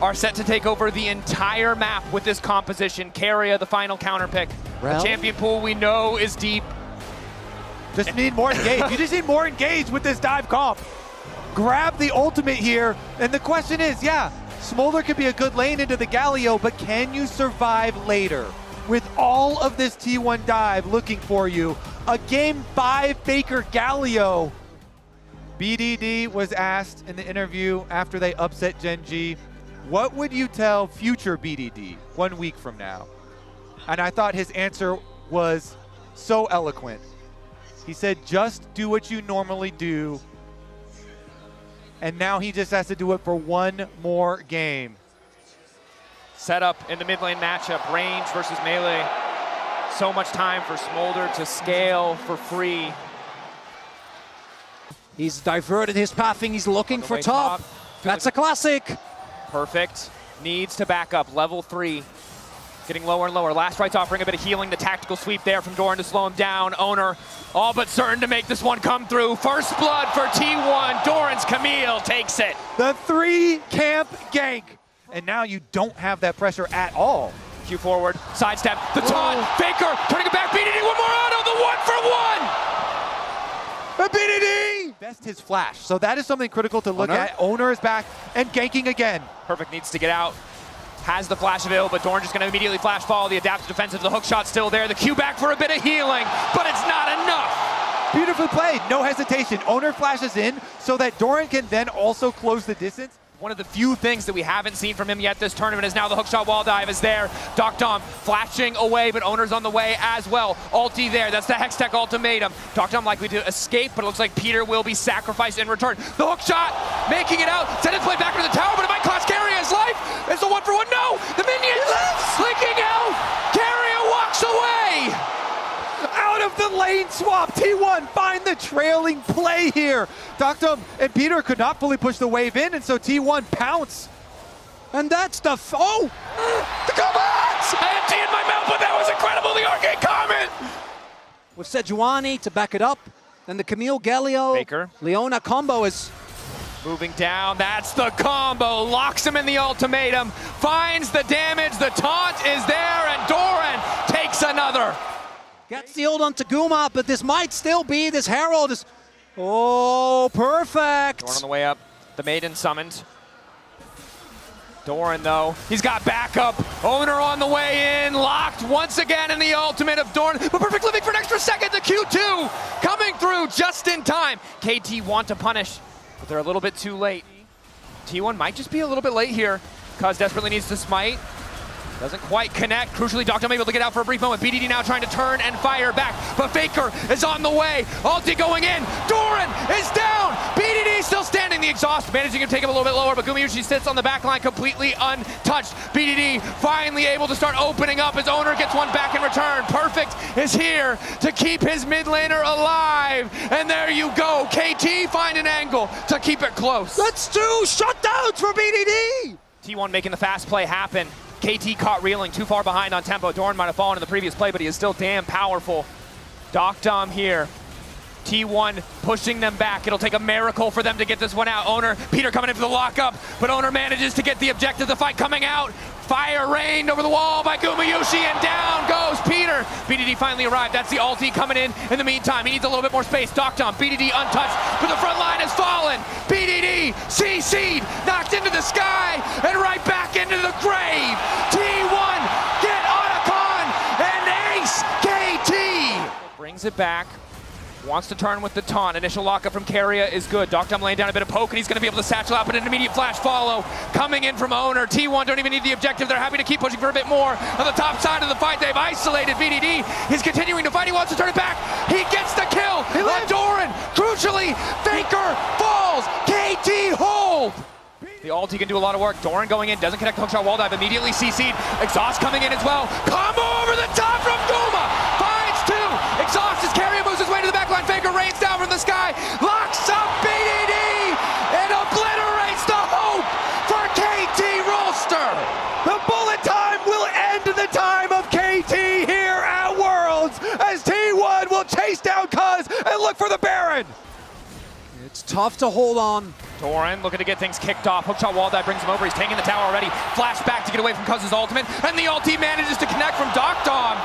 are set to take over the entire map with this composition. Keria, the final counter pick. The champion pool we know is deep. Just need more engage. You just need more engage with this dive comp. Grab the ultimate here, and the question is, yeah, Smolder could be a good lane into the Galio, but can you survive later? With all of this T1 dive looking for you, a game 5 Faker Galio. BDD was asked in the interview after they upset Gen G, what would you tell future BDD 1 week from now? And I thought his answer was so eloquent. He said, just do what you normally do. And now he just has to do it for one more game. Set up in the mid lane matchup, range versus melee. So much time for Smolder to scale for free. He's diverted his pathing, he's looking for top. That's a classic. Perfect, needs to back up, level 3. Getting lower and lower. Last Right's offering a bit of healing. The tactical sweep there from Doran to slow him down. Owner all but certain to make this one come through. First blood for T1. Doran's Camille takes it. The 3 camp gank. And now you don't have that pressure at all. Q forward, sidestep, the taunt, Faker, turning it back, BDD, one more auto, the 1 for 1! The BDD! Best his flash, so that is something critical to look at. Owner is back and ganking again. Perfect needs to get out. Has the flash available, but Doran just going to immediately flash follow. The adaptive defensive, the hook shot still there. The Q back for a bit of healing, but it's not enough. Beautifully played, no hesitation. Owner flashes in so that Doran can then also close the distance. One of the few things that we haven't seen from him yet this tournament is now the hookshot wall dive is there. Dom flashing away, but Owner's on the way as well. Ulti there, that's the Hextech ultimatum. Dom likely to escape, but it looks like Peter will be sacrificed in return. The hookshot, making it out. Send his play back to the tower, but it might cost Keria his life. It's the 1 for 1, no! The minions flicking out! Keria walks away! Out of the lane swap, T1 find the trailing play here. Dom and Peter could not fully push the wave in, and so T1 pounce. And that's the, the comments! I had tea in my mouth, but that was incredible, the arcade comment! With Sejuani to back it up, then the Camille Galio, Faker. Leona combo is moving down, that's the combo, locks him in the ultimatum, finds the damage, the taunt is there, and Doran takes another. Gets the ult on Taguma, but this might still be, this Herald is, oh, perfect. Doran on the way up, the Maiden summoned. Doran though, he's got backup. Owner on the way in, locked once again in the ultimate of Doran, but perfect living for an extra second, the Q2 coming through just in time. KT want to punish, but they're a little bit too late. T1 might just be a little bit late here. Cuz desperately needs to smite. Doesn't quite connect. Crucially, Dom able to get out for a brief moment. BDD now trying to turn and fire back, but Faker is on the way. Ulti going in. Doran is down. BDD still standing. The exhaust managing to take him a little bit lower, but Gumayushi sits on the back line completely untouched. BDD finally able to start opening up. His Owner gets one back in return. Perfect is here to keep his mid laner alive. And there you go. KT find an angle to keep it close. That's 2 shutdowns for BDD. T1 making the fast play happen. KT caught reeling, too far behind on tempo. Doran might have fallen in the previous play, but he is still damn powerful. Dom here. T1 pushing them back. It'll take a miracle for them to get this one out. Owner, Peter coming in for the lockup, but Owner manages to get the objective. The fight coming out. Fire rained over the wall by Gumayushi, and down goes Peter. BDD finally arrived. That's the ulti coming in the meantime. He needs a little bit more space. Dom, BDD untouched, but the front line has fallen. BDD, CC'd, knocked into the sky, and right back into the grave. T1, get Otacon, and ace KT. Brings it back. Wants to turn with the taunt. Initial lockup from Keria is good. Dom laying down a bit of poke, and he's going to be able to satchel out, but an immediate flash follow coming in from Owner. T1 don't even need the objective. They're happy to keep pushing for a bit more. On the top side of the fight, they've isolated BDD. He's continuing to fight. He wants to turn it back. He gets the kill on Doran. Crucially, Faker falls. KT hold. The ulti can do a lot of work. Doran going in, doesn't connect the hookshot wall dive. Immediately CC'd. Exhaust coming in as well. Combo over the top from Guma. Finds 2. Exhaust as Keria moves his way to the backline. Faker rains down from the sky. Locks up BDD and obliterates the hope for KT Rolster. The bullet time will end the time of KT here at Worlds as T1 will chase down Cuz and look for the Baron. It's tough to hold on. Doran looking to get things kicked off. Hookshot wall dive brings him over. He's taking the tower already. Flash back to get away from Cuz's ultimate. And the ulti manages to connect from Dom.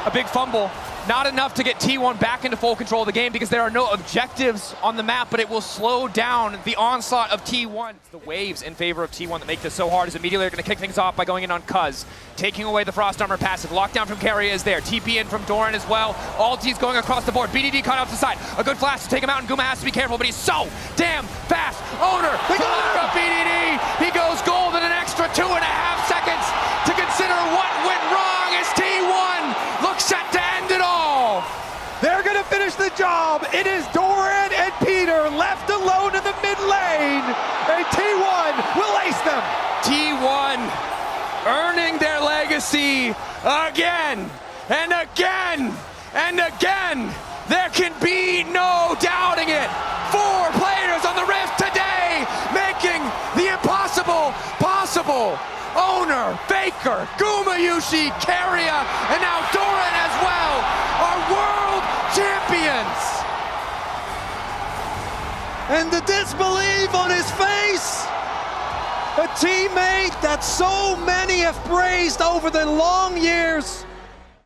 A big fumble. Not enough to get T1 back into full control of the game because there are no objectives on the map, but it will slow down the onslaught of T1. The waves in favor of T1 that make this so hard is immediately they're going to kick things off by going in on Cuz. Taking away the Frost Armor passive. Lockdown from Carrier is there. TP in from Doran as well. Ulti's going across the board. BDD caught off the side. A good flash to take him out, and Guma has to be careful, but he's so damn fast. Owner, from BDD. He goes gold in an extra 2.5 seconds to consider what went wrong as T1 looks set to end it all. They're going to finish the job. It is Doran and Peter left alone in the mid lane, and T1 will ace them. T1 earning their legacy again and again and again. There can be no doubting it. 4 players on the Rift today making the impossible possible. Owner, Faker, Gumayushi, Carrier, and now Doran as well are world champions. And the disbelief on his face. A teammate that so many have praised over the long years.